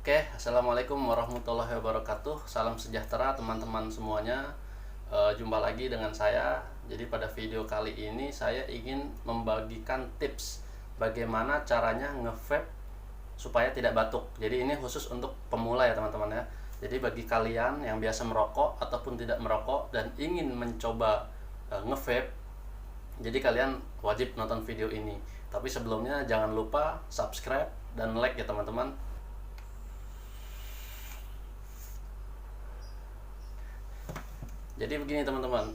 Oke, assalamualaikum warahmatullahi wabarakatuh. Salam sejahtera teman-teman semuanya. Jumpa lagi dengan saya. Jadi pada video kali ini saya ingin membagikan tips bagaimana caranya nge-vape supaya tidak batuk. Jadi ini khusus untuk pemula ya teman-teman ya. Jadi bagi kalian yang biasa merokok ataupun tidak merokok dan ingin mencoba nge-vape, jadi kalian wajib nonton video ini. Tapi sebelumnya jangan lupa subscribe dan like ya teman-teman. Jadi begini teman-teman,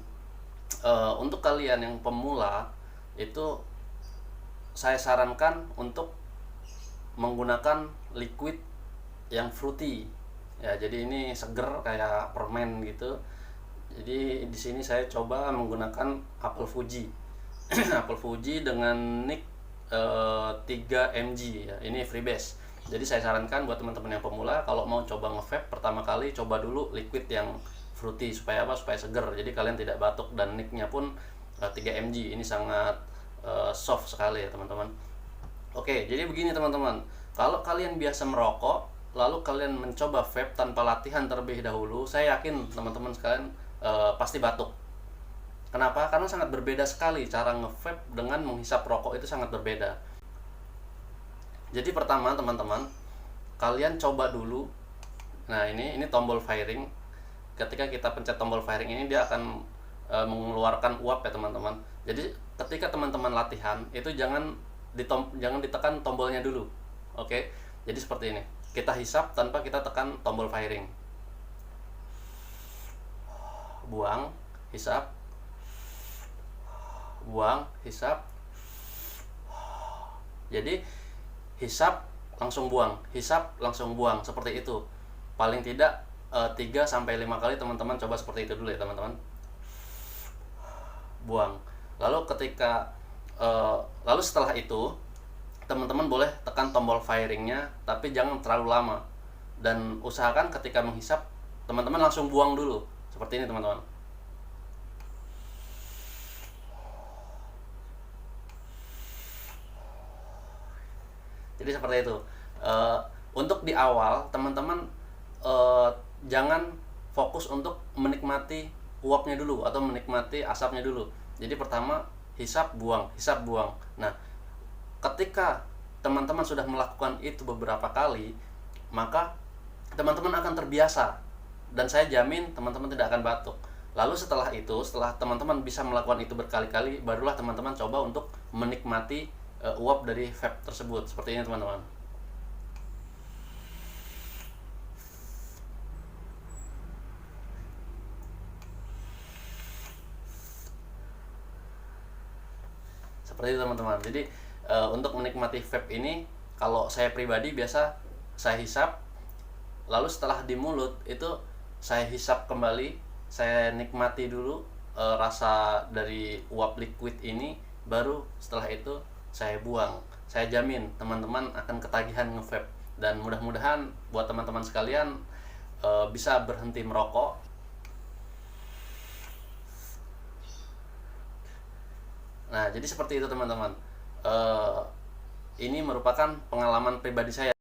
untuk kalian yang pemula itu saya sarankan untuk menggunakan liquid yang fruity. Ya, jadi ini seger kayak permen gitu. Jadi di sini saya coba menggunakan apel Fuji. Apel Fuji dengan nick 3 mg ya. Ini freebase. Jadi saya sarankan buat teman-teman yang pemula kalau mau coba nge-vape pertama kali coba dulu liquid yang fruity supaya apa? Supaya seger. Jadi kalian tidak batuk dan nicknya pun 3 mg. Ini sangat soft sekali ya teman-teman. Oke, jadi begini teman-teman. Kalau kalian biasa merokok, lalu kalian mencoba vape tanpa latihan terlebih dahulu, saya yakin teman-teman sekalian pasti batuk. Kenapa? Karena sangat berbeda sekali cara nge-vape dengan menghisap rokok, itu sangat berbeda. Jadi pertama teman-teman, kalian coba dulu. Nah, ini tombol firing. Ketika kita pencet tombol firing ini dia akan mengeluarkan uap ya teman-teman. Jadi ketika teman-teman latihan itu jangan ditekan tombolnya dulu. Oke. Jadi seperti ini. Kita hisap tanpa kita tekan tombol firing. Buang, hisap. Buang, hisap. Jadi hisap langsung buang, hisap langsung buang, seperti itu. Paling tidak 3-5 kali teman-teman coba seperti itu dulu ya teman-teman. Buang. Lalu lalu setelah itu teman-teman boleh tekan tombol firingnya, tapi jangan terlalu lama. Dan usahakan ketika menghisap teman-teman langsung buang dulu. Seperti ini teman-teman. Jadi seperti itu. Untuk di awal teman-teman jangan fokus untuk menikmati uapnya dulu atau menikmati asapnya dulu. Jadi pertama hisap buang, hisap buang. Nah, ketika teman-teman sudah melakukan itu beberapa kali, maka teman-teman akan terbiasa dan saya jamin teman-teman tidak akan batuk. Lalu setelah itu, setelah teman-teman bisa melakukan itu berkali-kali, barulah teman-teman coba untuk menikmati uap dari vape tersebut. Seperti ini teman-teman. Seperti itu teman-teman. Jadi untuk menikmati vape ini, kalau saya pribadi biasa saya hisap, lalu setelah di mulut itu saya hisap kembali, saya nikmati dulu rasa dari uap liquid ini, baru setelah itu saya buang. Saya jamin teman-teman akan ketagihan nge-vape, dan mudah-mudahan buat teman-teman sekalian bisa berhenti merokok. Nah, jadi seperti itu teman-teman. Ini merupakan pengalaman pribadi saya.